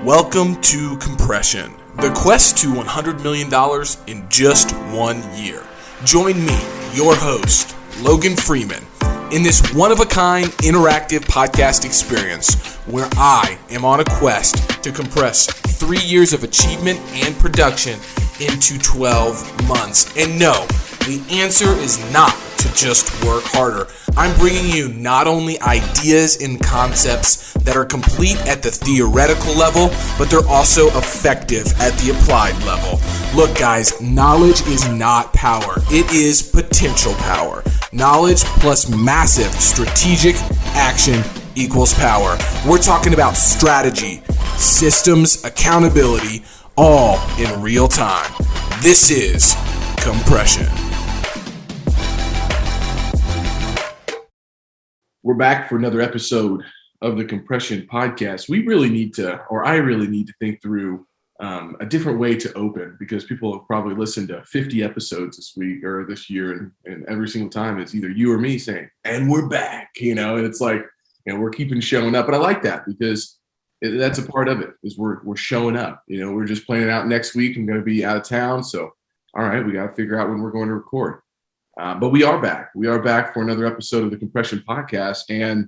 Welcome to Compression, the quest to $100 million in just 1 year. Join me, your host, Logan Freeman, in this one-of-a-kind interactive podcast experience where I am on a quest to compress 3 years of achievement and production into 12 months. And no, the answer is not to just work harder. I'm bringing you not only ideas and concepts that are complete at the theoretical level, but they're also effective at the applied level. Look, guys, knowledge is not power. It is potential power. Knowledge plus massive strategic action equals power. We're talking about strategy, systems, accountability, all in real time. This is Compression. We're back for another episode of the Compression podcast. We really need to, or I really need to think through a different way to open, because people have probably listened to 50 episodes this week or this year, and every single time it's either you or me saying, and we're back, and it's like, we're keeping showing up. But I like that because that's a part of it, is we're showing up. We're just planning out next week. I'm going to be out of town. So, all right, we got to figure out when we're going to record. But we are back. We are back for another episode of the Compression podcast. And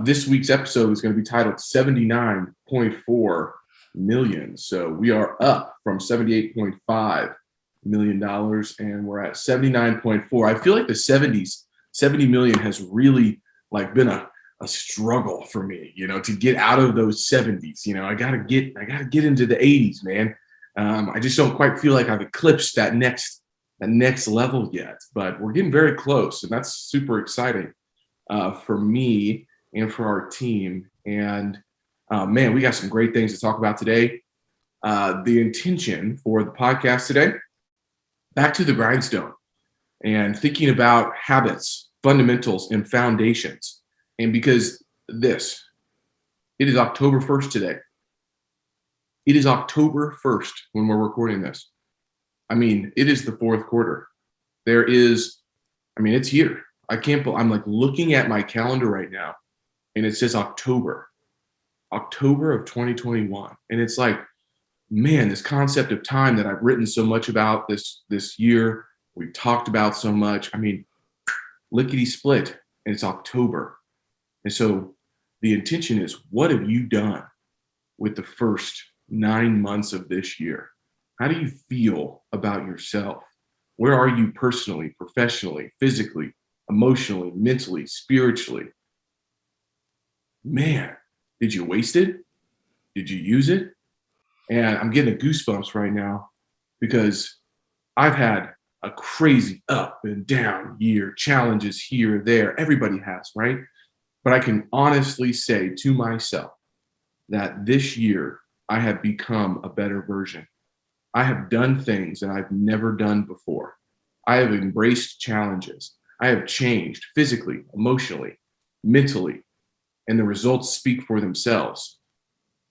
this week's episode is going to be titled 79.4 million. So we are up from $78.5 million, and we're at 79.4. I feel like the 70 million has really been a struggle for me, to get out of those 70s. I gotta get into the 80s, man. I just don't quite feel like I've eclipsed that next level yet, but we're getting very close, and that's super exciting for me and for our team. And man, we got some great things to talk about today. The intention for the podcast today, back to the grindstone and thinking about habits, fundamentals, and foundations. And because it is October 1st today. It is October 1st when we're recording this. It is the fourth quarter. It's here. I'm looking at my calendar right now, and it says October of 2021. And it's like, man, this concept of time that I've written so much about this year, we've talked about so much. Lickety split, and it's October. And so the intention is, what have you done with the first 9 months of this year? How do you feel about yourself? Where are you personally, professionally, physically, emotionally, mentally, spiritually? Man, did you waste it? Did you use it? And I'm getting goosebumps right now because I've had a crazy up and down year, challenges here, there. Everybody has, right? But I can honestly say to myself that this year I have become a better version. I have done things that I've never done before. I have embraced challenges. I have changed physically, emotionally, mentally, and the results speak for themselves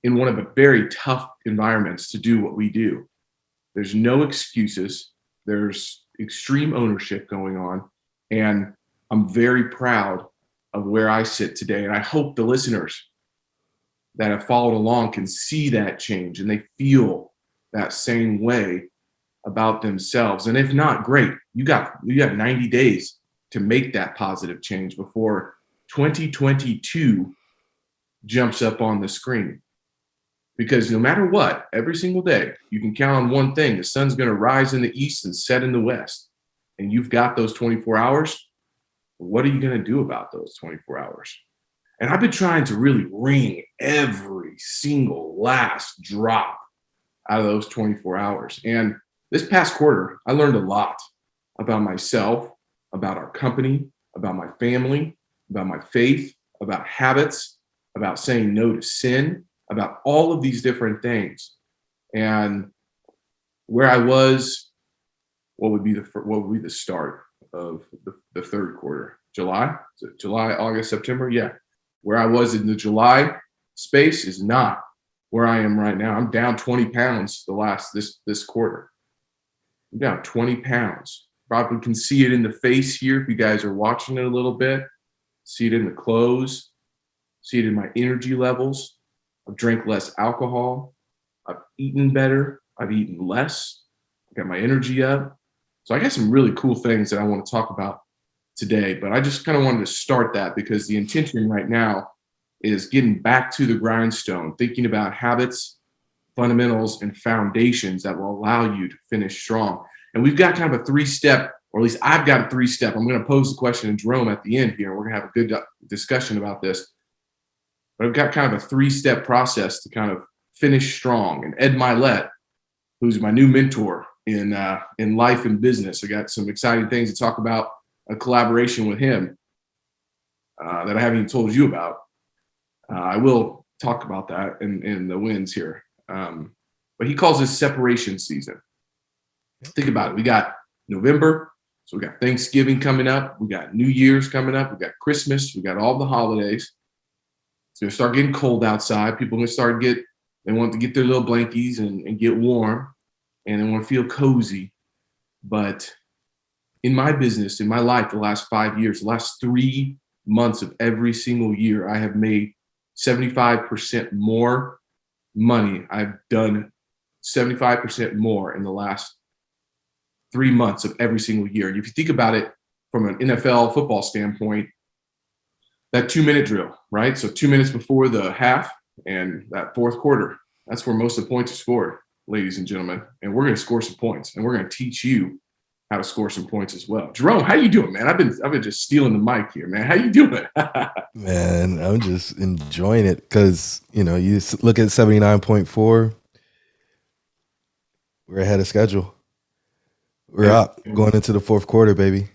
in one of the very tough environments to do what we do. There's no excuses. There's extreme ownership going on, and I'm very proud of where I sit today. And I hope the listeners that have followed along can see that change and they feel that same way about themselves. And if not, great. You got 90 days to make that positive change before 2022 jumps up on the screen. Because no matter what, every single day, you can count on one thing: the sun's going to rise in the east and set in the west. And you've got those 24 hours. What are you going to do about those 24 hours? And I've been trying to really wring every single last drop out of those 24 hours. And this past quarter, I learned a lot about myself, about our company, about my family, about my faith, about habits, about saying no to sin, about all of these different things. And where I was, what would be the start of the third quarter? July? Is it July, August, September? Yeah. Where I was in the July space is not where I am right now. I'm down 20 pounds this quarter. I'm down 20 pounds. Probably can see it in the face here if you guys are watching it a little bit. See it in the clothes. See it in my energy levels. I've drank less alcohol. I've eaten better. I've eaten less. I got my energy up. So I got some really cool things that I want to talk about today, but I just kind of wanted to start that because the intention right now is getting back to the grindstone, thinking about habits, fundamentals, and foundations that will allow you to finish strong. And we've got kind of a 3-step, or at least I've got a 3-step. I'm going to pose the question to Jerome at the end here. And we're going to have a good discussion about this. But I've got kind of a 3-step process to kind of finish strong. And Ed Mylett, who's my new mentor in life and business, I got some exciting things to talk about, a collaboration with him that I haven't even told you about. I will talk about that in the wins here. But he calls this separation season. Think about it. We got November, so we got Thanksgiving coming up. We got New Year's coming up. We got Christmas. We got all the holidays. It's going to start getting cold outside. People are going to they want to get their little blankies and get warm, and they want to feel cozy. But in my business, in my life, the last 5 years, the last 3 months of every single year, I have made 75% more money. I've done 75% more in the last 3 months of every single year. And if you think about it from an NFL football standpoint, that 2-minute drill, right? So 2 minutes before the half and that fourth quarter, that's where most of the points are scored, ladies and gentlemen. And we're going to score some points, and we're going to teach you how to score some points as well. Jerome, how you doing, man? I've been just stealing the mic here, man. How you doing? Man, I'm just enjoying it because, you look at 79.4, we're ahead of schedule. We're up going into the fourth quarter, baby.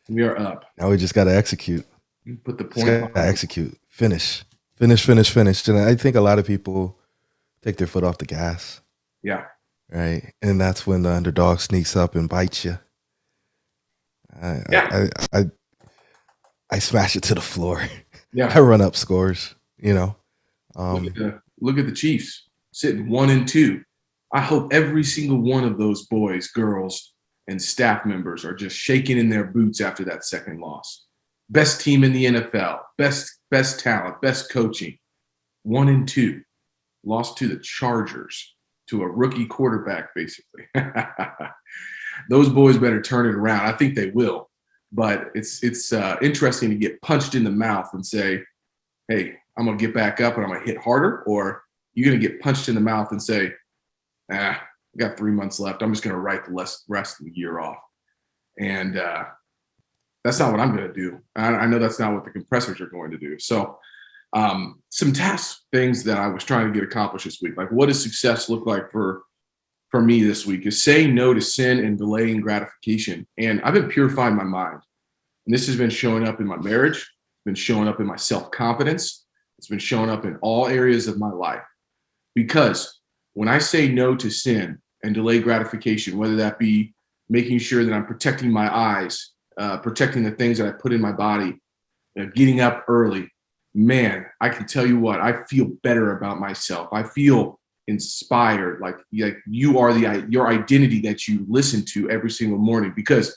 We are up. Now we just got to execute. You put the point. Execute. Finish. And I think a lot of people take their foot off the gas. Yeah. Right. And that's when the underdog sneaks up and bites you. I smash it to the floor. Yeah. I run up scores, Look at the Chiefs sitting 1-2. I hope every single one of those boys, girls, and staff members are just shaking in their boots after that second loss. Best team in the NFL, best talent, best coaching. 1-2. Lost to the Chargers, to a rookie quarterback, basically. Those boys better turn it around. I think they will. But it's interesting to get punched in the mouth and say, hey, I'm going to get back up and I'm going to hit harder, or you're going to get punched in the mouth and say, I got 3 months left. I'm just going to write the rest of the year off. And that's not what I'm going to do. I know that's not what the compressors are going to do. So some task things that I was trying to get accomplished this week, like what does success look like for me this week, is saying no to sin and delaying gratification. And I've been purifying my mind. And this has been showing up in my marriage, it's been showing up in my self-confidence, it's been showing up in all areas of my life. Because when I say no to sin and delay gratification, whether that be making sure that I'm protecting my eyes, protecting the things that I put in my body, getting up early, man, I can tell you what, I feel better about myself. I feel inspired, like you are your identity that you listen to every single morning. Because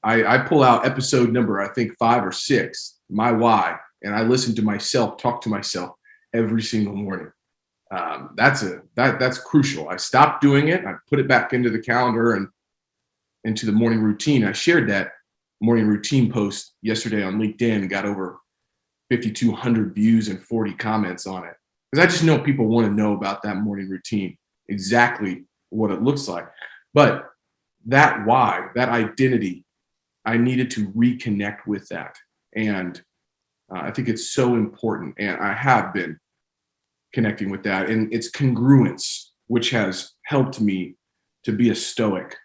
I pull out episode number, I think 5 or 6, my why, and I listen to myself talk to myself every single morning. That's crucial. I stopped doing it. I put it back into the calendar and into the morning routine. I shared that morning routine post yesterday on LinkedIn, got over 5,200 views and 40 comments on it. Because I just know people want to know about that morning routine, exactly what it looks like. But that why, that identity, I needed to reconnect with that. And I think it's so important. And I have been connecting with that. And it's congruence, which has helped me to be a stoic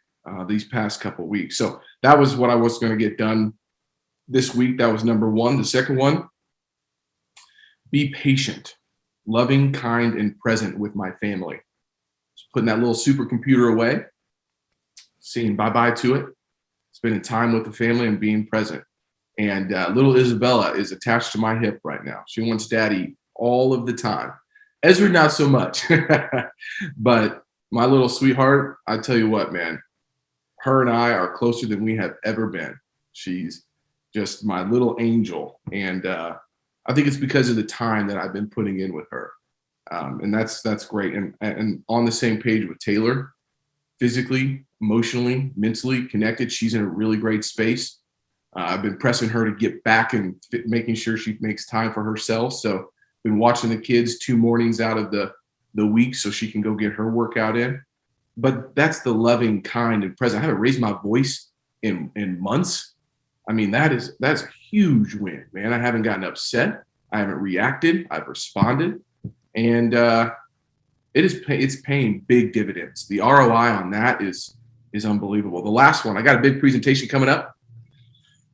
these past couple of weeks. So that was what I was going to get done this week. That was number one. The second one, be patient, loving, kind, and present with my family. Just putting that little supercomputer away, saying bye-bye to it, spending time with the family and being present. And little Isabella is attached to my hip right now. She wants daddy all of the time. Ezra, not so much. But my little sweetheart, I tell you what, man, her and I are closer than we have ever been. She's just my little angel. And I think it's because of the time that I've been putting in with her. And that's great. And on the same page with Taylor, physically, emotionally, mentally connected. She's in a really great space. I've been pressing her to get back and making sure she makes time for herself. So been watching the kids 2 mornings out of the week so she can go get her workout in. But that's the loving, kind, and present. I haven't raised my voice in months. I mean, that's a huge win, man. I haven't gotten upset. I haven't reacted. I've responded, and it's paying big dividends. The ROI on that is unbelievable. The last one, I got a big presentation coming up.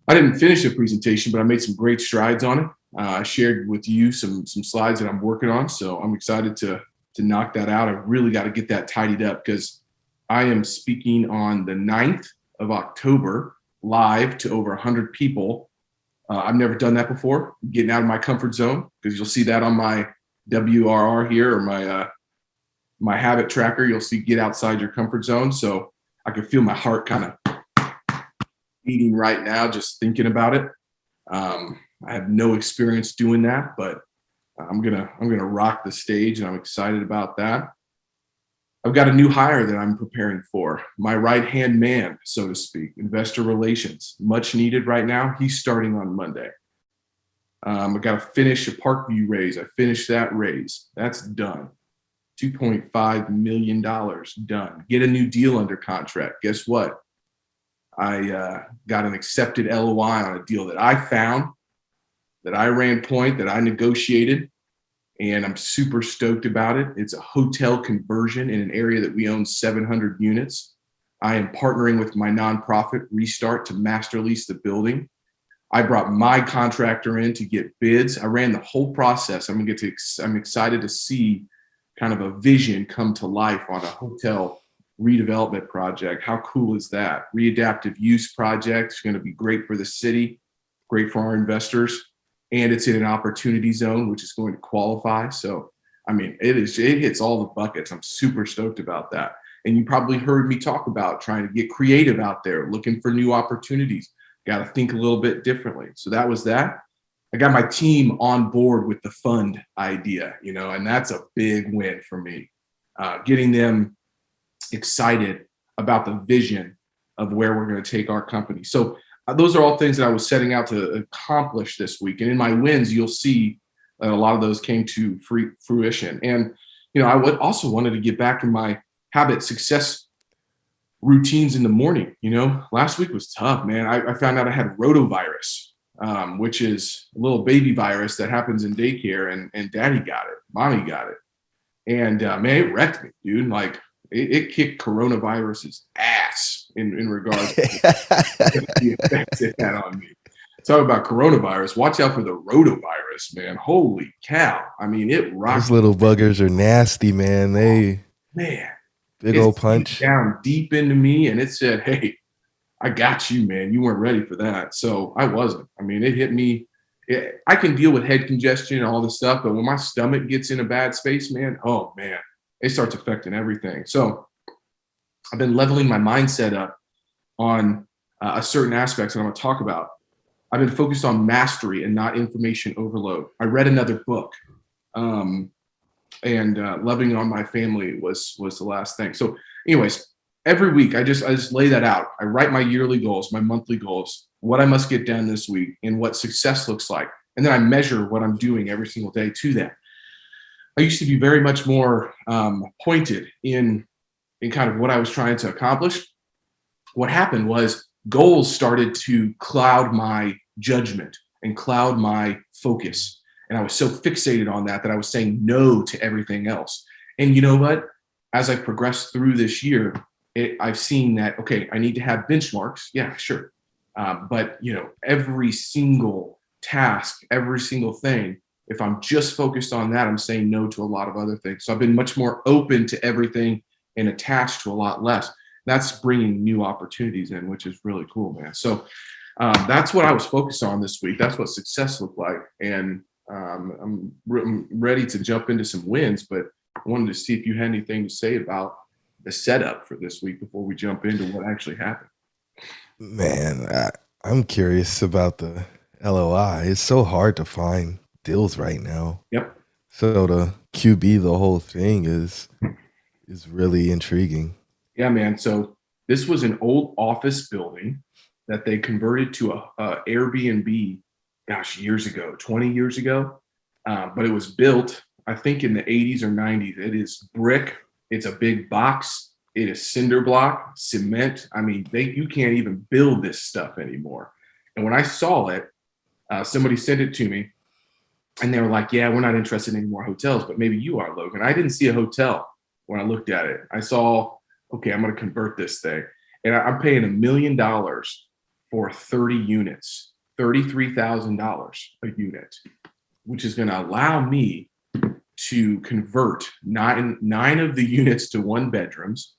I didn't finish the presentation, but I made some great strides on it. I shared with you some slides that I'm working on, so I'm excited to knock that out. I really got to get that tidied up because I am speaking on the 9th of October live to over 100 people. I've never done that before, getting out of my comfort zone, because you'll see that on my WRR here, or my habit tracker. You'll see get outside your comfort zone. So I can feel my heart kind of beating right now just thinking about it. I have no experience doing that, but I'm gonna rock the stage, and I'm excited about that. I've got a new hire that I'm preparing for, my right-hand man, so to speak, investor relations, much needed right now. He's starting on Monday. I've got to finish a Parkview raise. I finished that raise. That's done. $2.5 million done. Get a new deal under contract. Guess what? I got an accepted LOI on a deal that I found, that I ran point, that I negotiated, and I'm super stoked about it. It's a hotel conversion in an area that we own 700 units. I am partnering with my nonprofit Restart to master lease the building. I brought my contractor in to get bids. I ran the whole process. I'm excited to see kind of a vision come to life on a hotel redevelopment project. How cool is that? Readaptive use project. It's going to be great for the city, great for our investors. And it's in an opportunity zone, which is going to qualify. So, I mean, it hits all the buckets. I'm super stoked about that. And you probably heard me talk about trying to get creative out there, looking for new opportunities. Got to think a little bit differently. So that was that. I got my team on board with the fund idea, and that's a big win for me. Getting them excited about the vision of where we're going to take our company. So those are all things that I was setting out to accomplish this week. And in my wins, you'll see that a lot of those came to fruition. And, I also wanted to get back in my habit success routines in the morning. Last week was tough, man. I found out I had rotavirus, which is a little baby virus that happens in daycare, and daddy got it, mommy got it. And man, it wrecked me, dude. Like it kicked coronavirus's ass in regards to the effects it had on me. Talk about coronavirus. Watch out for the rotavirus, man. Holy cow. I mean, it rocks. Those little buggers are nasty, man. Man. Big old punch. Down deep into me, and it said, hey, I got you, man. You weren't ready for that. So I wasn't. I mean, it hit me. I can deal with head congestion and all this stuff, but when my stomach gets in a bad space, man, oh, man, it starts affecting everything. So I've been leveling my mindset up on a certain aspects that I'm going to talk about. I've been focused on mastery and not information overload. I read another book, and loving on my family was the last thing. So anyways, every week I just lay that out. I write my yearly goals, my monthly goals, what I must get done this week, and what success looks like. And then I measure what I'm doing every single day to that. I used to be very much more pointed in kind of what I was trying to accomplish. What happened was goals started to cloud my judgment and cloud my focus. And I was so fixated on that I was saying no to everything else. And you know what? As I progressed through this year, I've seen that, okay, I need to have benchmarks. Yeah, sure. But, every single task, every single thing, if I'm just focused on that, I'm saying no to a lot of other things. So I've been much more open to everything and attached to a lot less. That's bringing new opportunities in, which is really cool, man. So that's what I was focused on this week. That's what success looked like. And I'm ready to jump into some wins, but I wanted to see if you had anything to say about the setup for this week before we jump into what actually happened. Man, I'm curious about the LOI. It's so hard to find deals right now. Yep. So to QB the whole thing is really intriguing. Yeah, man. So this was an old office building that they converted to a Airbnb, gosh, years ago, 20 years ago. But it was built, I think, in the 80s or 90s. It is brick. It's a big box. It is cinder block, cement. I mean, you can't even build this stuff anymore. And when I saw it, somebody sent it to me, and they were like, "Yeah, we're not interested in any more hotels, but maybe you are, Logan." I didn't see a hotel when I looked at it. I saw, okay, I'm going to convert this thing, and I'm paying $1 million for 30 units, $33,000 a unit, which is going to allow me to convert nine of the units to one bedrooms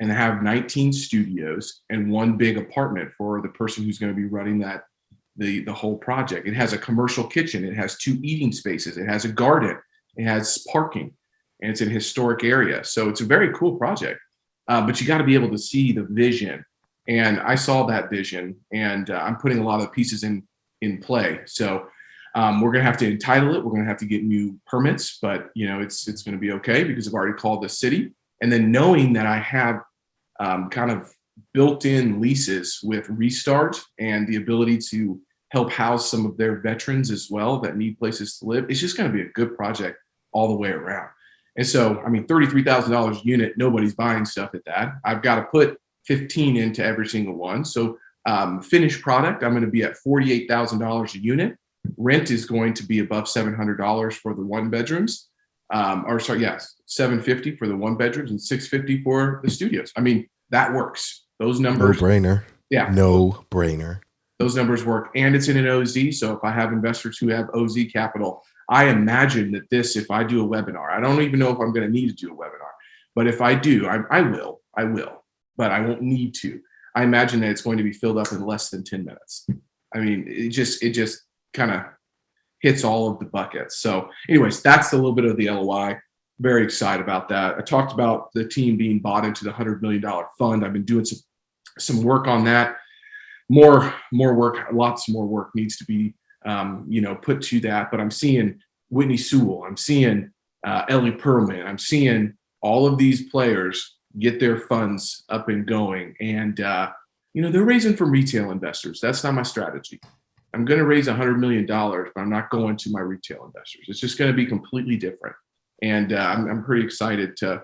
and have 19 studios and one big apartment for the person who's going to be running the whole project. It has a commercial kitchen. It has 2 eating spaces. It has a garden. It has parking, and it's in a historic area. So it's a very cool project. But you got to be able to see the vision. And I saw that vision, and I'm putting a lot of pieces in play. So we're going to have to entitle it. We're going to have to get new permits, but it's going to be okay because I've already called the city. And then knowing that I have kind of built-in leases with Restart and the ability to help house some of their veterans as well that need places to live, it's just going to be a good project all the way around. And so, I mean, $33,000 a unit, nobody's buying stuff at that. I've got to put 15 into every single one. So finished product, I'm going to be at $48,000 a unit. Rent is going to be above $700 for the one bedrooms. $750 for the one bedrooms and $650 for the studios. I mean, that works. Those numbers. No brainer. Yeah. No brainer. Those numbers work. And it's in an OZ. So if I have investors who have OZ capital, I imagine that if I do a webinar, I don't even know if I'm going to need to do a webinar, but if I do, I will, but I won't need to. I imagine that it's going to be filled up in less than 10 minutes. I mean, it just kind of hits all of the buckets. So anyways, that's a little bit of the LOI. Very excited about that. I talked about the team being bought into the $100 million fund. I've been doing some work on that. More work, lots more work needs to be put to that. But I'm seeing Whitney Sewell. I'm seeing Ellie Perlman. I'm seeing all of these players get their funds up and going. And, they're raising from retail investors. That's not my strategy. I'm going to raise $100 million, but I'm not going to my retail investors. It's just going to be completely different. And I'm pretty excited to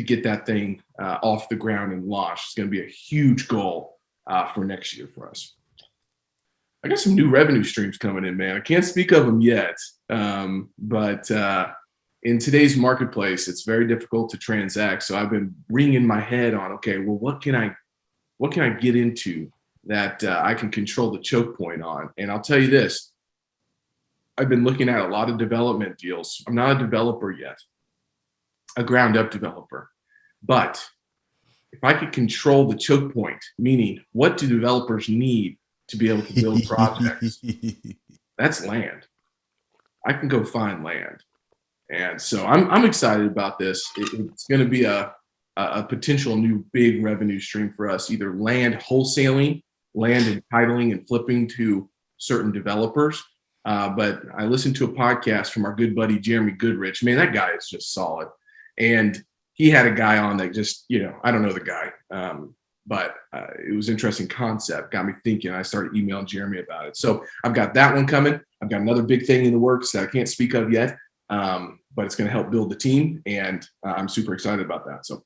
get that thing off the ground and launched. It's going to be a huge goal for next year for us. I got some new revenue streams coming in, man. I can't speak of them yet, but in today's marketplace, it's very difficult to transact. So I've been wringing my head on, okay, well, what can I get into that I can control the choke point on? And I'll tell you this, I've been looking at a lot of development deals. I'm not a developer yet, a ground up developer, but if I could control the choke point, meaning what do developers need to be able to build projects? That's land. I can go find land. And so I'm excited about this. It's going to be a potential new big revenue stream for us, either land wholesaling, land entitling and flipping to certain developers. But I listened to a podcast from our good buddy, Jeremy Goodrich. Man, that guy is just solid. And he had a guy on that just, I don't know the guy, but it was an interesting concept, got me thinking. I started emailing Jeremy about it. So I've got that one coming. I've got another big thing in the works that I can't speak of yet, but it's going to help build the team. And I'm super excited about that. So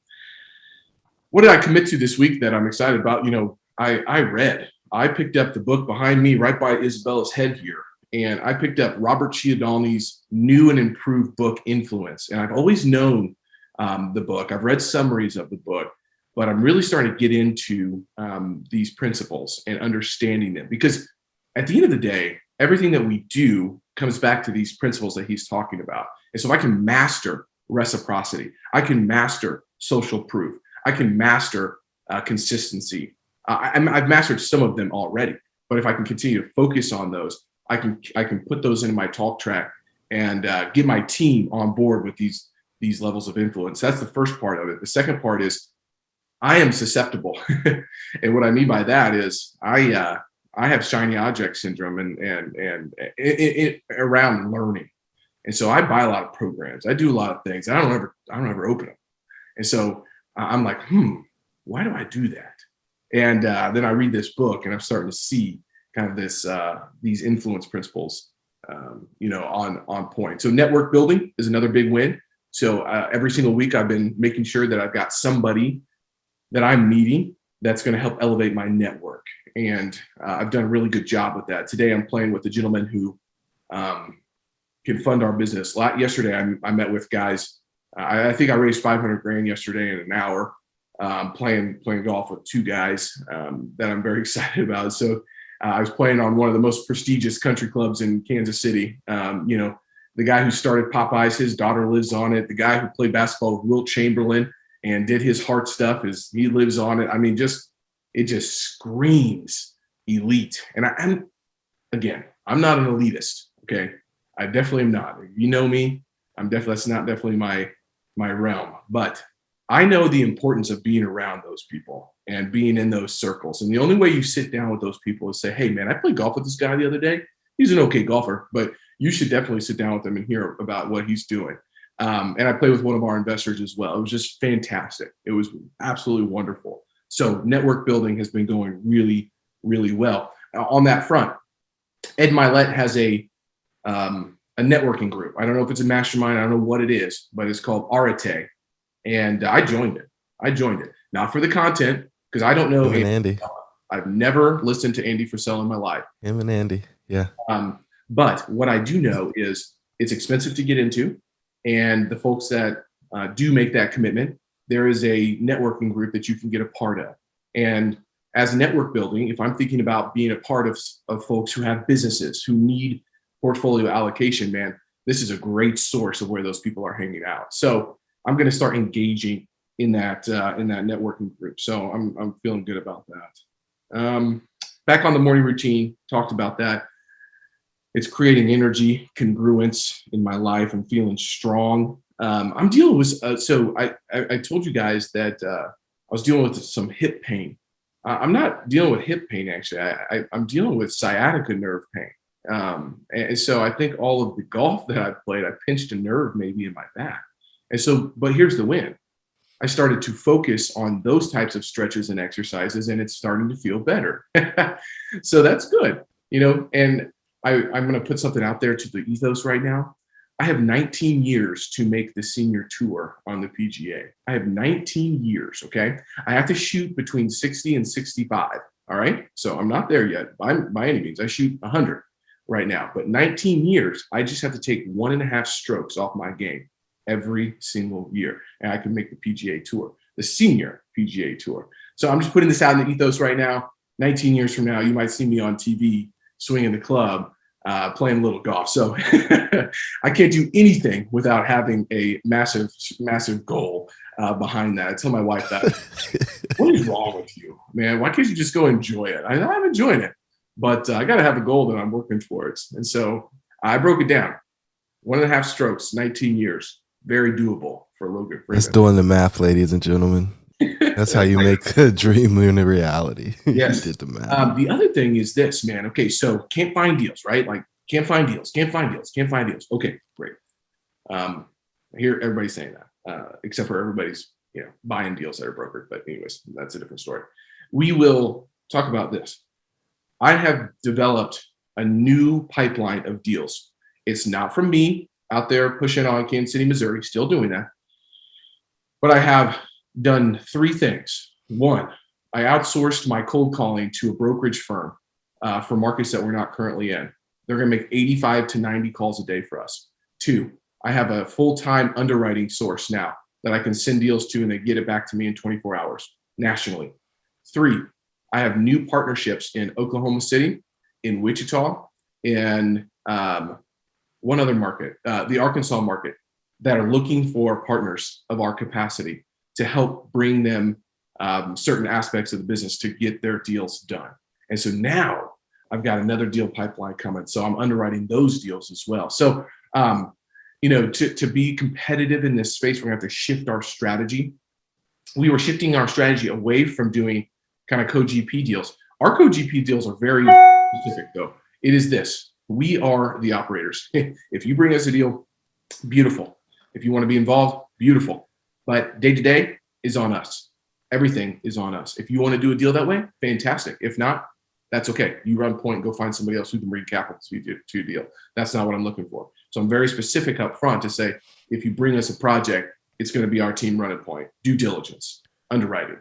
what did I commit to this week that I'm excited about? I picked up the book behind me right by Isabella's head here. And I picked up Robert Cialdini's new and improved book, Influence. And I've always known the book. I've read summaries of the book, but I'm really starting to get into these principles and understanding them, because at the end of the day, everything that we do comes back to these principles that he's talking about. And so if I can master reciprocity, I can master social proof, I can master consistency. I've mastered some of them already, but if I can continue to focus on those, I can put those into my talk track and get my team on board with these levels of influence. That's the first part of it. The second part is I am susceptible. And what I mean by that is I I have shiny object syndrome and it around learning. And so I buy a lot of programs. I do a lot of things. I don't ever open them. And so I'm like, why do I do that? And then I read this book and I'm starting to see kind of these influence principles, on point. So network building is another big win. So every single week I've been making sure that I've got somebody that I'm meeting that's going to help elevate my network. And I've done a really good job with that. Today I'm playing with a gentleman who can fund our business. Yesterday I met with guys. I think I raised 500 grand yesterday in an hour, playing golf with two guys that I'm very excited about. So I was playing on one of the most prestigious country clubs in Kansas City. The guy who started Popeyes, his daughter lives on it. The guy who played basketball with Wilt Chamberlain and did his heart stuff, he lives on it. I mean, it just screams elite. And I'm not an elitist. Okay. I definitely am not. You know me. That's not definitely my realm, but I know the importance of being around those people and being in those circles. And the only way you sit down with those people is say, hey man, I played golf with this guy the other day. He's an okay golfer, but you should definitely sit down with him and hear about what he's doing. And I played with one of our investors as well. It was just fantastic. It was absolutely wonderful. So network building has been going really, really well. On that front, Ed Mylett has a networking group. I don't know if it's a mastermind. I don't know what it is, but it's called Arete. And I joined it. Not for the content, because I don't know Him and Andy. I've never listened to Andy Frisell in my life. Him and Andy, yeah. But what I do know is it's expensive to get into. And the folks that do make that commitment, there is a networking group that you can get a part of. And as network building, if I'm thinking about being a part of folks who have businesses, who need portfolio allocation, man, this is a great source of where those people are hanging out. So I'm going to start engaging in that networking group. So I'm feeling good about that. Back on the morning routine, talked about that. It's creating energy, congruence in my life. I'm feeling strong. I'm dealing with, so I told you guys that I was dealing with some hip pain. I'm not dealing with hip pain, actually. I'm dealing with sciatica nerve pain. And so I think all of the golf that I've played, I pinched a nerve maybe in my back. And so, but here's the win. I started to focus on those types of stretches and exercises, and it's starting to feel better. So that's good, and I'm going to put something out there to the ethos right now. I have 19 years to make the senior tour on the PGA. I have 19 years, okay? I have to shoot between 60 and 65, all right? So I'm not there yet by any means. I shoot 100 right now, but 19 years, I just have to take 1.5 strokes off my game every single year, and I can make the PGA Tour, the Senior PGA Tour. So I'm just putting this out in the ethos right now. 19 years from now, you might see me on TV swinging the club, playing a little golf. So I can't do anything without having a massive, massive goal behind that. I tell my wife that, what is wrong with you, man? Why can't you just go enjoy it? I'm enjoying it, but I got to have a goal that I'm working towards. And so I broke it down. 1.5 strokes, 19 years. Very doable for Logan. That's doing the math, ladies and gentlemen. That's how you make a dream in a reality. Yes. You did the math. The other thing is this, man. Okay, so can't find deals, right? Like can't find deals. Okay, great. I hear everybody saying that, except for everybody's buying deals that are brokered. But anyways, that's a different story. We will talk about this. I have developed a new pipeline of deals. It's not from me out there pushing on Kansas City, Missouri, still doing that. But I have done 3 things. 1, I outsourced my cold calling to a brokerage firm for markets that we're not currently in. They're going to make 85 to 90 calls a day for us. 2, I have a full-time underwriting source now that I can send deals to, and they get it back to me in 24 hours nationally. 3, I have new partnerships in Oklahoma City, in Wichita, in one other market, the Arkansas market, that are looking for partners of our capacity to help bring them certain aspects of the business to get their deals done. And so now I've got another deal pipeline coming. So I'm underwriting those deals as well. So, to be competitive in this space, we're going to have to shift our strategy. We were shifting our strategy away from doing kind of co-GP deals. Our co-GP deals are very specific though. It is this: we are the operators. If you bring us a deal, beautiful. If you want to be involved, beautiful. But day to day is on us. Everything is on us. If you want to do a deal that way, fantastic. If not, that's okay. You run point and go find somebody else who can bring capital to your deal. That's not what I'm looking for. So I'm very specific up front to say, if you bring us a project, it's going to be our team running point, due diligence, underwriting,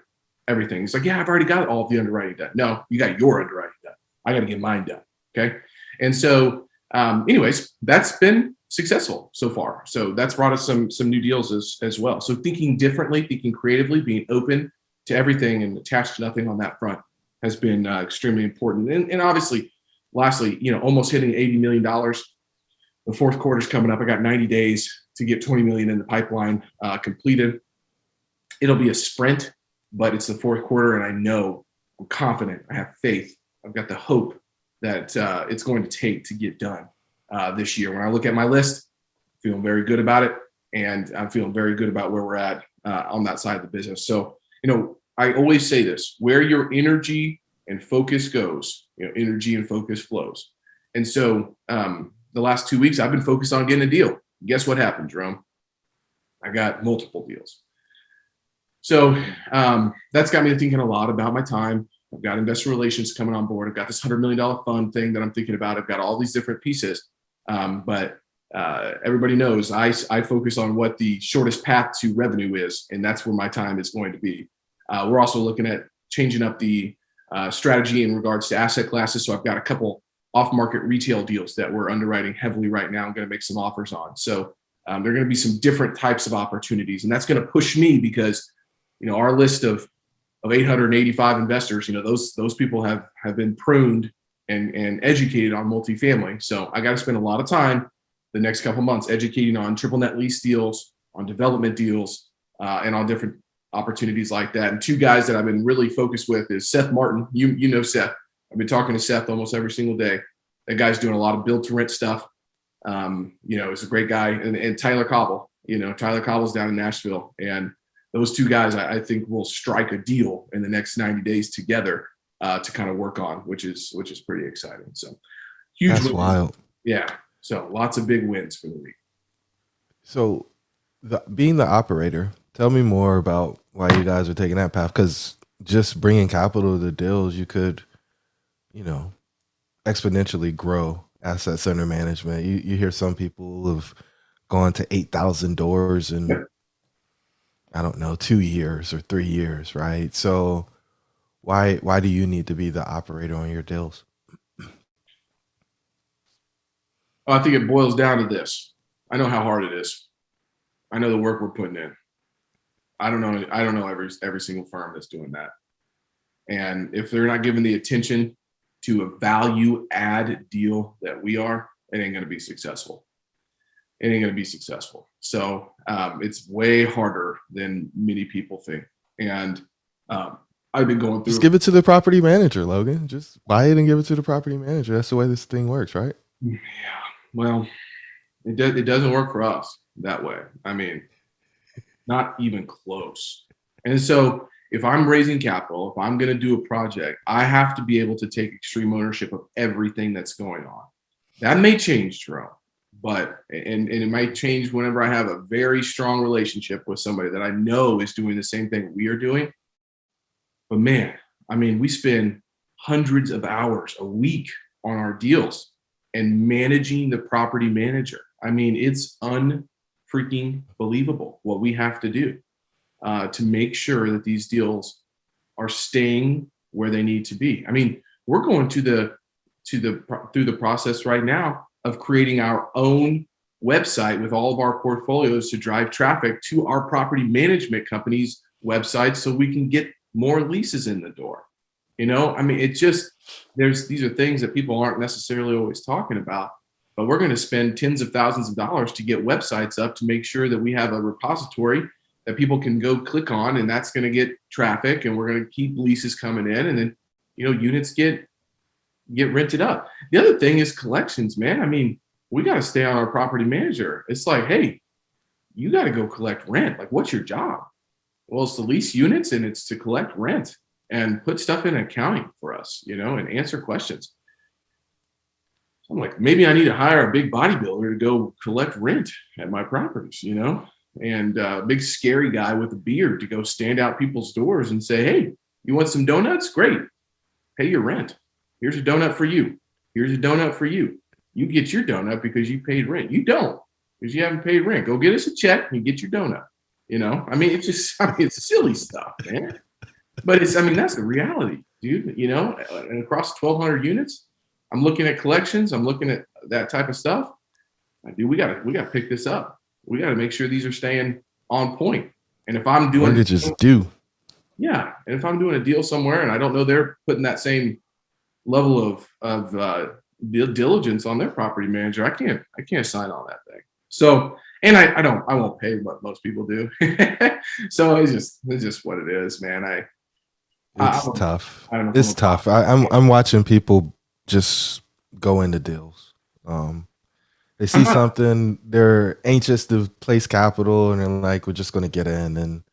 everything. It's like, yeah, I've already got all of the underwriting done. No, you got your underwriting done. I got to get mine done. Okay. And so, anyways, that's been successful so far. So that's brought us some new deals as well. So thinking differently, thinking creatively, being open to everything and attached to nothing on that front has been extremely important. And obviously, lastly, almost hitting $80 million. The fourth quarter's coming up. I got 90 days to get 20 million in the pipeline completed. It'll be a sprint, but it's the fourth quarter, and I know, I'm confident, I have faith, I've got the hope that it's going to take to get done this year. When I look at my list, I'm feeling very good about it, and I'm feeling very good about where we're at on that side of the business. So, I always say this: where your energy and focus goes, energy and focus flows. And so the last 2 weeks, I've been focused on getting a deal. Guess what happened, Jerome? I got multiple deals. So that's got me thinking a lot about my time. I've got investor relations coming on board. I've got this $100 million fund thing that I'm thinking about. I've got all these different pieces. But everybody knows I focus on what the shortest path to revenue is, and that's where my time is going to be. We're also looking at changing up the strategy in regards to asset classes. So I've got a couple off-market retail deals that we're underwriting heavily right now. I'm going to make some offers on. So there are going to be some different types of opportunities, and that's going to push me because, our list of 885 investors, those people have been pruned and educated on multifamily. So I got to spend a lot of time the next couple months educating on triple net lease deals, on development deals, and on different opportunities like that. And two guys that I've been really focused with is Seth Martin. You know Seth. I've been talking to Seth almost every single day. That guy's doing a lot of build to rent stuff. He's a great guy. And Tyler Cobble. Tyler Cobble's down in Nashville, and those two guys I think will strike a deal in the next 90 days together to kind of work on, which is pretty exciting. So huge. That's wild. Yeah. So lots of big wins for the week. So being the operator, tell me more about why you guys are taking that path. Because just bringing capital to the deals, you could, exponentially grow assets under management. You hear some people have gone to 8,000 doors in, I don't know, 2 years or 3 years, right? So why do you need to be the operator on your deals? I think it boils down to this. I know how hard it is. I know the work we're putting in. I don't know every single firm that's doing that. And if they're not giving the attention to a value add deal that we are, it ain't going to be successful. It ain't going to be successful. So it's way harder than many people think. And I've been going through. Just give it to the property manager, Logan. Just buy it and give it to the property manager. That's the way this thing works, right? Yeah. Well, it doesn't work for us that way. I mean, not even close. And so if I'm raising capital, if I'm going to do a project, I have to be able to take extreme ownership of everything that's going on. That may change, Jerome, but and it might change whenever I have a very strong relationship with somebody that I know is doing the same thing we are doing. But man, I mean, we spend hundreds of hours a week on our deals and managing the property manager. I mean, it's unfreaking believable what we have to do to make sure that these deals are staying where they need to be. I mean, we're going through the process right now of creating our own website with all of our portfolios to drive traffic to our property management company's website so we can get more leases in the door. I mean, these are things that people aren't necessarily always talking about, but we're going to spend tens of thousands of dollars to get websites up to make sure that we have a repository that people can go click on, and that's going to get traffic, and we're going to keep leases coming in, and then, units get rented up. The other thing is collections, man. I mean, we got to stay on our property manager. It's like, hey, you got to go collect rent. Like, what's your job? Well, it's to lease units and it's to collect rent. and put stuff in accounting for us, and answer questions. I'm like, maybe I need to hire a big bodybuilder to go collect rent at my properties, and a big scary guy with a beard to go stand out people's doors and say, hey, you want some donuts? Great. Pay your rent. Here's a donut for you. Here's a donut for you. You get your donut because you paid rent. You don't because you haven't paid rent. Go get us a check and get your donut. It's just, it's silly stuff, man. But that's the reality, dude. And across 1,200 units, I'm looking at collections. I'm looking at that type of stuff. Dude, we gotta pick this up. We got to make sure these are staying on point. And if I'm doing mortgages due. Yeah, and if I'm doing a deal somewhere and I don't know they're putting that same level of diligence on their property manager, I can't sign on that thing. So, and I won't pay what most people do. So it's just what it is, man. It's tough. I don't know. It's tough. I'm watching people just go into deals. They see something, they're anxious to place capital, and they're like, we're just going to get in. And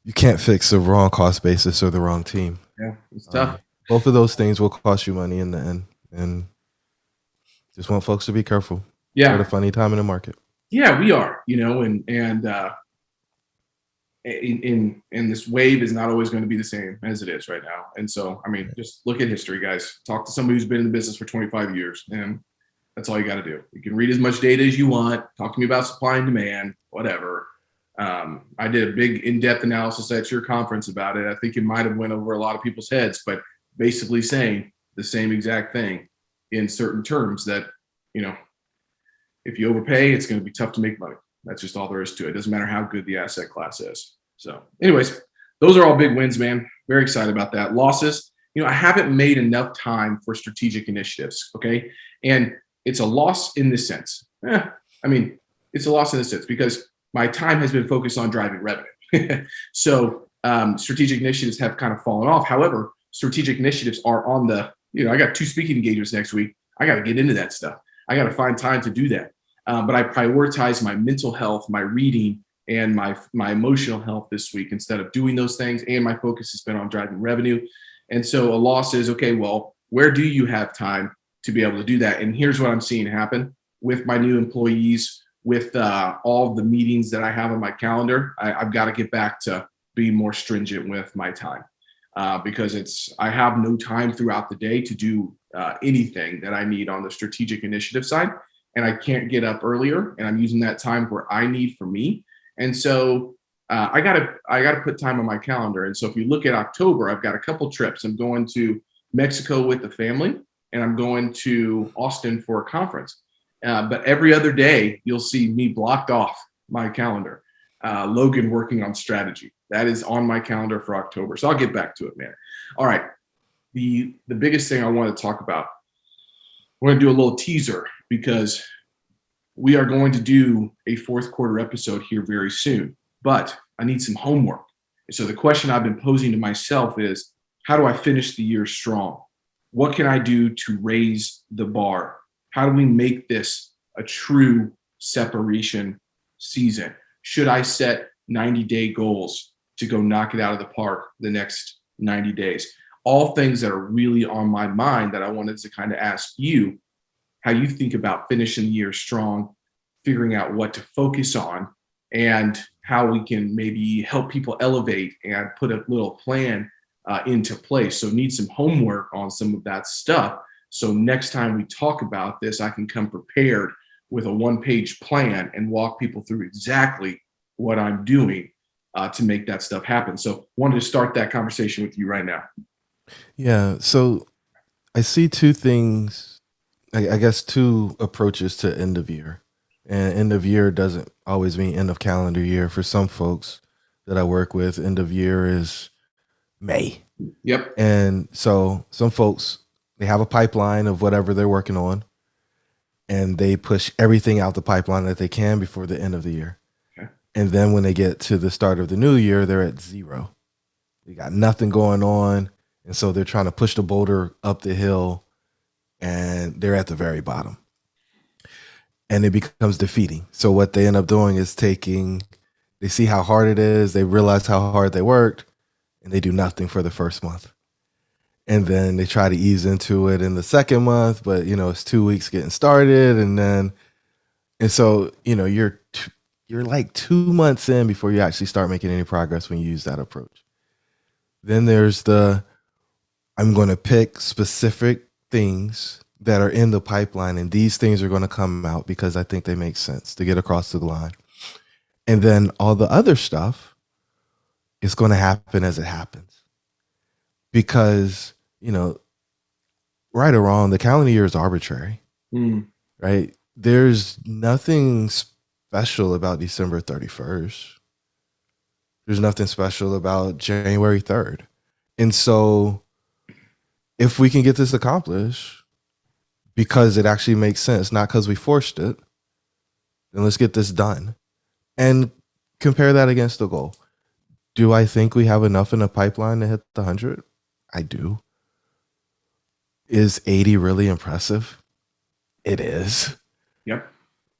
you can't fix the wrong cost basis or the wrong team. Yeah, it's tough. Both of those things will cost you money in the end. And just want folks to be careful. Yeah. What a funny time in the market. Yeah, we are, and this wave is not always going to be the same as it is right now. And so, just look at history, guys. Talk to somebody who's been in the business for 25 years, and that's all you got to do. You can read as much data as you want. Talk to me about supply and demand, whatever. I did a big in-depth analysis at your conference about it. I think it might have went over a lot of people's heads, but basically saying the same exact thing in certain terms that, if you overpay, it's going to be tough to make money. That's just all there is to it. It doesn't matter how good the asset class is. So anyways, those are all big wins, man. Very excited about that. Losses, I haven't made enough time for strategic initiatives. Okay. And it's a loss in this sense. It's a loss in this sense because my time has been focused on driving revenue. So strategic initiatives have kind of fallen off. However, strategic initiatives are on the, I got 2 speaking engagements next week. I got to get into that stuff. I got to find time to do that. But I prioritize my mental health, my reading, and my emotional health this week instead of doing those things. And my focus has been on driving revenue. And so a loss is, okay, well, where do you have time to be able to do that? And here's what I'm seeing happen with my new employees, with all of the meetings that I have on my calendar. I've got to get back to being more stringent with my time because I have no time throughout the day to do anything that I need on the strategic initiative side. And I can't get up earlier, and I'm using that time where I need for me. And so I gotta put time on my calendar. And so if you look at October, I've got a couple trips. I'm going to Mexico with the family, and I'm going to Austin for a conference. But every other day, you'll see me blocked off my calendar. Logan working on strategy. That is on my calendar for October. So I'll get back to it, man. All right. The biggest thing I want to talk about, we're going to do a little teaser because we are going to do a 4th quarter episode here very soon. But I need some homework. And so the question I've been posing to myself is, how do I finish the year strong? What can I do to raise the bar? How do we make this a true separation season? Should I set 90-day goals to go knock it out of the park the next 90 days? All things that are really on my mind that I wanted to kind of ask you how you think about finishing the year strong, figuring out what to focus on, and how we can maybe help people elevate and put a little plan into place. So need some homework on some of that stuff. So next time we talk about this, I can come prepared with a 1-page plan and walk people through exactly what I'm doing to make that stuff happen. So wanted to start that conversation with you right now. Yeah. So I see 2 things, I guess 2 approaches to end of year. And end of year doesn't always mean end of calendar year. For some folks that I work with, end of year is May. Yep. And so some folks, they have a pipeline of whatever they're working on, and they push everything out the pipeline that they can before the end of the year. Okay. And then when they get to the start of the new year, they're at 0. They got nothing going on. And so they're trying to push the boulder up the hill, and they're at the very bottom. And it becomes defeating. So what they end up doing is they see how hard it is. They realize how hard they worked, and they do nothing for the first month. And then they try to ease into it in the second month, but it's 2 weeks getting started, and so you're like 2 months in before you actually start making any progress when you use that approach. Then there's I'm going to pick specific things that are in the pipeline, and these things are going to come out because I think they make sense to get across the line. And then all the other stuff is going to happen as it happens, because right or wrong, the calendar year is arbitrary. Right? There's nothing special about December 31st. There's nothing special about January 3rd. And so if we can get this accomplished because it actually makes sense, not because we forced it, then let's get this done. And compare that against the goal. Do I think we have enough in the pipeline to hit the 100? I do. Is 80 really impressive? It is. Yep.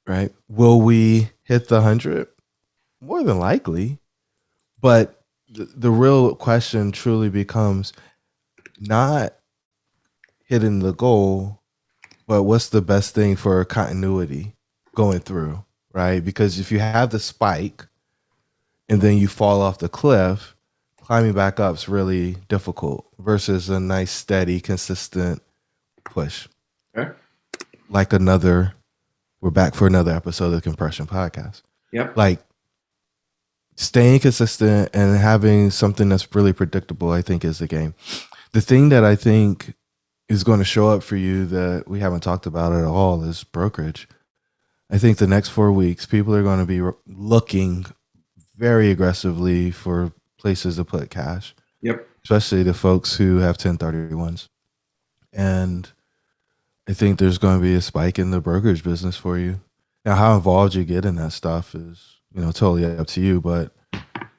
Right? Will we hit the 100? More than likely. But the real question truly becomes not hitting the goal, but what's the best thing for continuity going through, right? Because if you have the spike and then you fall off the cliff, climbing back up is really difficult versus a nice, steady, consistent push. Okay. Like we're back for another episode of the Compression Podcast. Yep. Like staying consistent and having something that's really predictable, I think, is the game. The thing that I think is going to show up for you that we haven't talked about at all is brokerage. I think the next 4 weeks, people are going to be looking very aggressively for places to put cash. Yep. Especially the folks who have 1031s. And I think there's going to be a spike in the brokerage business for you. Now, how involved you get in that stuff is, totally up to you. But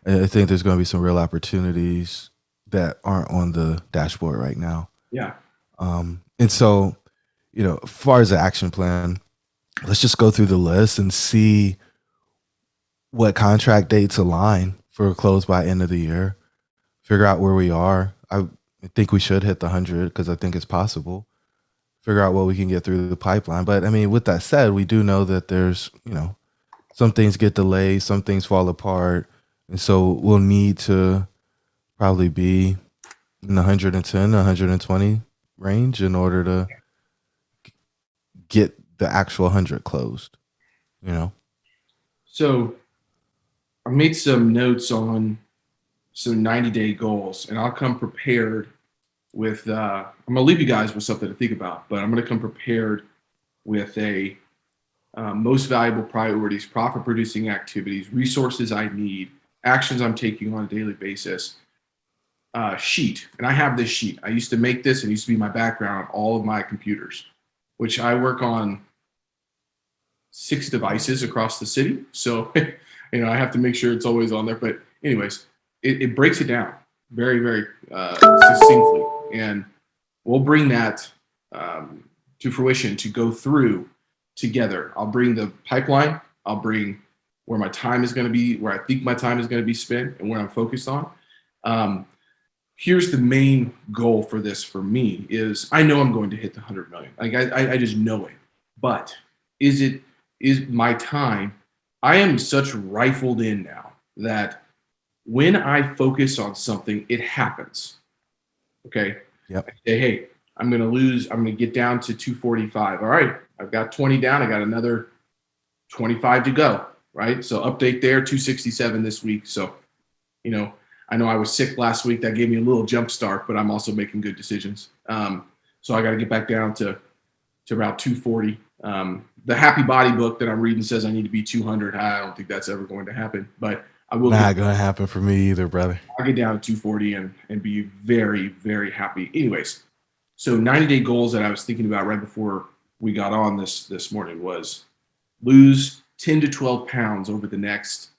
I think there's going to be some real opportunities that aren't on the dashboard right now. Yeah. And so, as far as the action plan, let's just go through the list and see what contract dates align for a close by end of the year. Figure out where we are. I think we should hit the 100 because I think it's possible. Figure out what we can get through the pipeline. But I mean, with that said, we do know that there's, some things get delayed, some things fall apart. And so we'll need to probably be in the 110, 120 range in order to get the actual 100 closed, So I made some notes on some 90-day goals, and I'll come prepared with, I'm going to leave you guys with something to think about, but I'm going to come prepared with a most valuable priorities, profit producing activities, resources I need, actions I'm taking on a daily basis sheet. And I have this sheet. I used to make this, and it used to be my background on all of my computers, which I work on 6 devices across the city. So, I have to make sure it's always on there. But anyways, it breaks it down very, very succinctly. And we'll bring that to fruition to go through together. I'll bring the pipeline. I'll bring where my time is going to be, where I think my time is going to be spent, and where I'm focused on. Here's the main goal for this for me is I know I'm going to hit the 100 million. Like I just know it. But is my time, I am such rifled in now that when I focus on something, it happens. Okay. Yep. I say, hey, I'm going to get down to 245. All right. I've got 20 down. I got another 25 to go. Right. So update there, 267 this week. So, I know I was sick last week. That gave me a little jump start, but I'm also making good decisions. So I got to get back down to about 240. The Happy Body book that I'm reading says I need to be 200. I don't think that's ever going to happen, but I will. Not going to happen for me either, brother. I'll get down to 240 and be very, very happy. Anyways, so 90-day goals that I was thinking about right before we got on this morning was lose 10 to 12 pounds over the next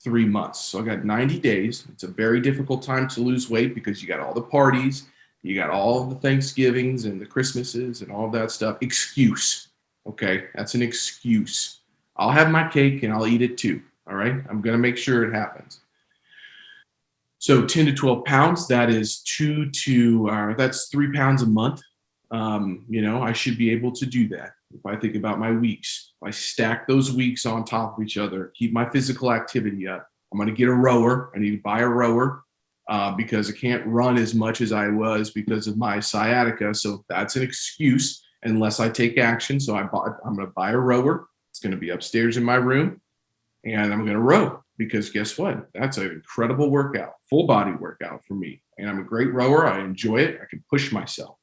3 months. So I got 90 days. It's a very difficult time to lose weight because you got all the parties, you got all the Thanksgivings and the Christmases and all of that stuff. Excuse. Okay. That's an excuse. I'll have my cake and I'll eat it too. All right. I'm going to make sure it happens. So 10 to 12 pounds, that is that's 3 pounds a month. I should be able to do that. If I think about my weeks, if I stack those weeks on top of each other, keep my physical activity up. I'm going to get a rower. I need to buy a rower because I can't run as much as I was because of my sciatica. So that's an excuse unless I take action. So I'm going to buy a rower. It's going to be upstairs in my room, and I'm going to row because guess what? That's an incredible workout, full body workout for me. And I'm a great rower. I enjoy it. I can push myself.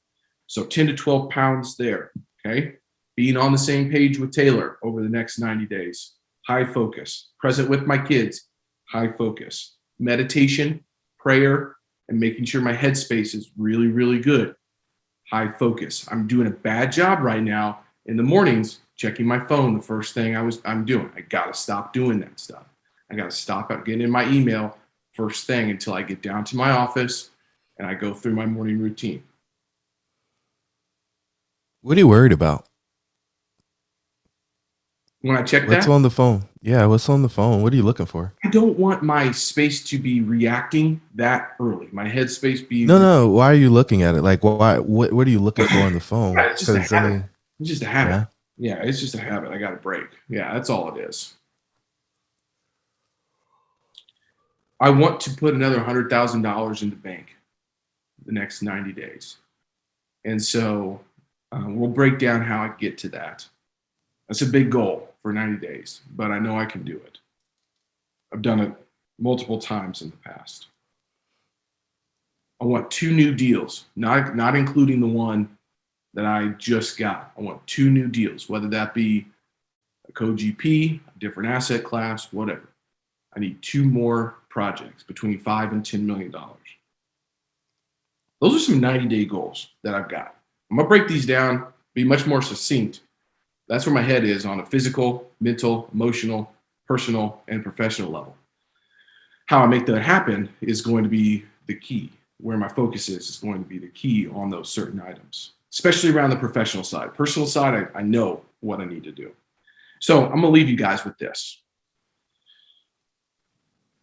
So 10 to 12 pounds there, okay? Being on the same page with Taylor over the next 90 days. High focus. Present with my kids. High focus. Meditation, prayer, and making sure my headspace is really, really good. High focus. I'm doing a bad job right now in the mornings checking my phone. The first thing I'm doing. I got to stop doing that stuff. I got to stop getting in my email first thing until I get down to my office and I go through my morning routine. What are you worried about? When I check What's that, on the phone? Yeah, what's on the phone? What are you looking for? I don't want my space to be reacting that early. My headspace being No. Why are you looking at it? Like, why? What are you looking for on the phone? yeah, it's just a habit. It's just a habit. Yeah. Yeah, it's just a habit. I got to break. Yeah, that's all it is. I want to put another $100,000 in the bank the next 90 days. And so we'll break down how I get to that. That's a big goal for 90 days, but I know I can do it. I've done it multiple times in the past. I want 2 new deals, not including the one that I just got. I want 2 new deals, whether that be a co-GP, a different asset class, whatever. I need 2 more projects between $5 and $10 million. Those are some 90-day goals that I've got. I'm going to break these down, be much more succinct. That's where my head is on a physical, mental, emotional, personal, and professional level. How I make that happen is going to be the key. Where my focus is going to be the key on those certain items, especially around the professional side. Personal side, I know what I need to do. So I'm going to leave you guys with this.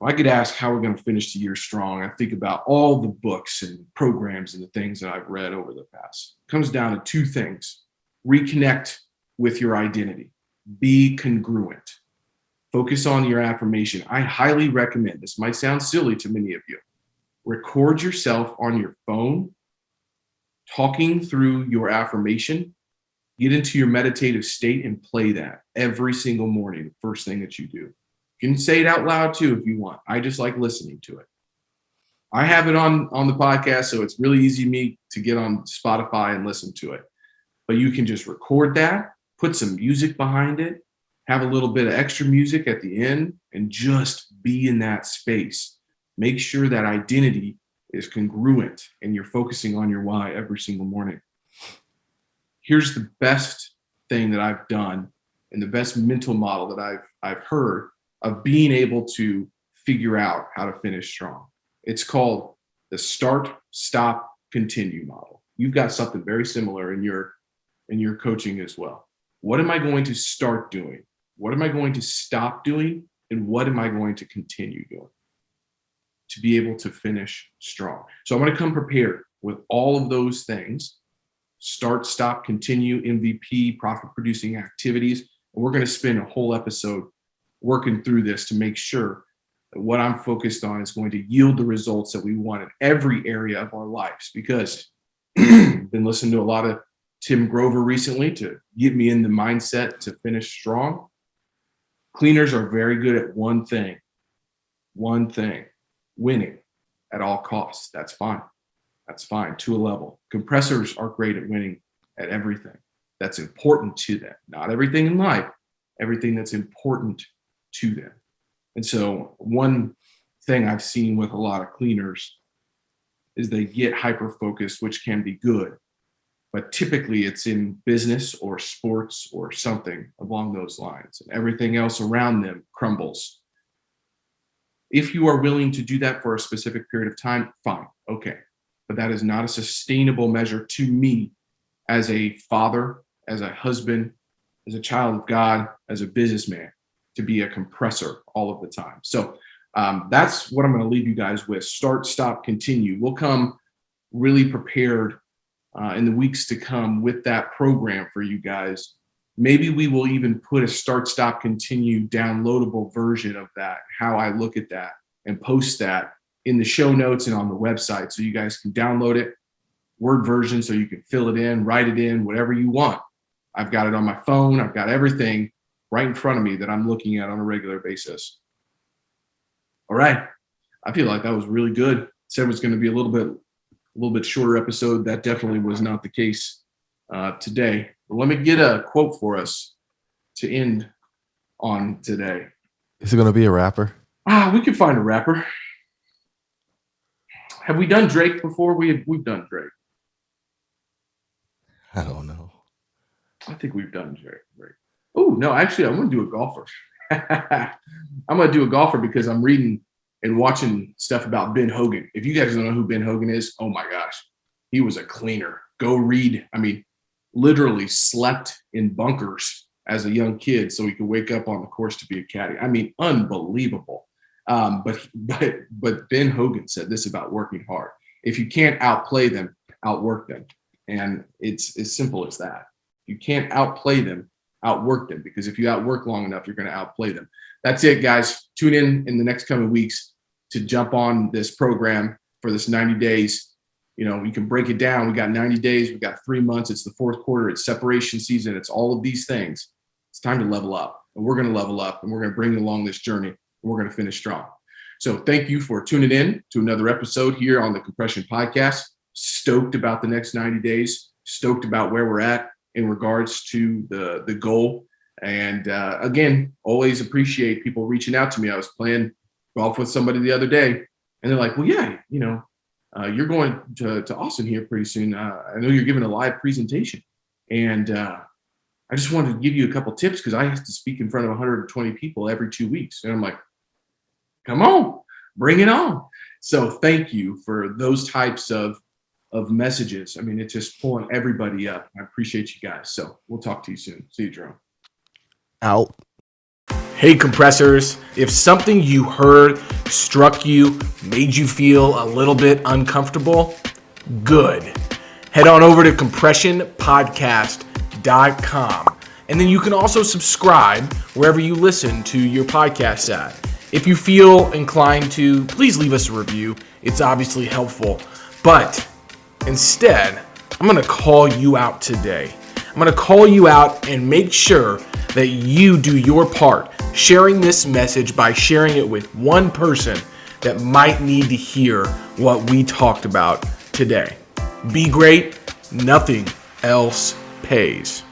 If I could ask how we're going to finish the year strong, I think about all the books and programs and the things that I've read over the past. It comes down to 2 things. Reconnect with your identity. Be congruent. Focus on your affirmation. I highly recommend, this might sound silly to many of you, record yourself on your phone, talking through your affirmation, get into your meditative state and play that every single morning, the first thing that you do. You can say it out loud too if you want. I just like listening to it. I have it on the podcast, so it's really easy for me to get on Spotify and listen to it. But you can just record that, put some music behind it, have a little bit of extra music at the end, and just be in that space. Make sure that identity is congruent and you're focusing on your why every single morning. Here's the best thing that I've done and the best mental model that I've heard of being able to figure out how to finish strong. It's called the start, stop, continue model. You've got something very similar in your coaching as well. What am I going to start doing? What am I going to stop doing? And what am I going to continue doing to be able to finish strong? So I'm going to come prepared with all of those things. Start, stop, continue, MVP, profit producing activities. And we're going to spend a whole episode working through this to make sure that what I'm focused on is going to yield the results that we want in every area of our lives. Because I've been listening to a lot of Tim Grover recently to get me in the mindset to finish strong. Cleaners are very good at one thing, winning at all costs. That's fine. That's fine to a level. Compressors are great at winning at everything that's important to them. Not everything in life, everything that's important to them. And so one thing I've seen with a lot of cleaners is they get hyper-focused, which can be good. But typically it's in business or sports or something along those lines. And everything else around them crumbles. If you are willing to do that for a specific period of time, fine, okay. But that is not a sustainable measure to me as a father, as a husband, as a child of God, as a businessman, to be a compressor all of the time. So That's what I'm going to leave you guys with. Start, stop, continue. We'll come really prepared in the weeks to come with that program for you guys. Maybe we will even put a start, stop, continue downloadable version of that, how I look at that, and post that in the show notes and on the website so you guys can download it, Word version, so you can fill it in, write it in, whatever you want. I've got it on my phone. I've got everything right in front of me that I'm looking at on a regular basis. All right. I feel like that was really good. Said it was going to be a little bit shorter episode. That definitely was not the case today. But let me get a quote for us to end on today. Is it going to be a rapper? We could find a rapper. Have we done Drake before? We've done Drake. I don't know. I think we've done Drake. Oh, no, actually, I'm going to do a golfer. I'm going to do a golfer because I'm reading and watching stuff about Ben Hogan. If you guys don't know who Ben Hogan is, oh my gosh, he was a cleaner. Go read. I mean, literally slept in bunkers as a young kid so he could wake up on the course to be a caddy. I mean, unbelievable. But Ben Hogan said this about working hard. If you can't outplay them, outwork them. And it's as simple as that. You can't outplay them, outwork them, because if you outwork long enough, you're going to outplay them. That's it, guys. Tune in the next coming weeks to jump on this program for this 90 days. You know, you can break it down. We got 90 days. We got 3 months. It's the fourth quarter. It's separation season. It's all of these things. It's time to level up, and we're going to level up, and we're going to bring you along this journey, and we're going to finish strong. So thank you for tuning in to another episode here on the Compression Podcast. Stoked about the next 90 days. Stoked about where we're at in regards to the goal. And again, always appreciate people reaching out to me. I was playing golf with somebody the other day, and they're like, well, yeah, you know, you're going to Austin here pretty soon. I know you're giving a live presentation. And I just wanted to give you a couple tips because I have to speak in front of 120 people every 2 weeks. And I'm like, come on, bring it on. So thank you for those types of messages. I mean, it's just pulling everybody up. I appreciate you guys. So we'll talk to you soon. See you, Jerome. Out. Hey, compressors. If something you heard struck you, made you feel a little bit uncomfortable, good. Head on over to compressionpodcast.com. And then you can also subscribe wherever you listen to your podcasts at. If you feel inclined to, please leave us a review. It's obviously helpful. But instead, I'm going to call you out today. I'm going to call you out and make sure that you do your part, sharing this message by sharing it with one person that might need to hear what we talked about today. Be great. Nothing else pays.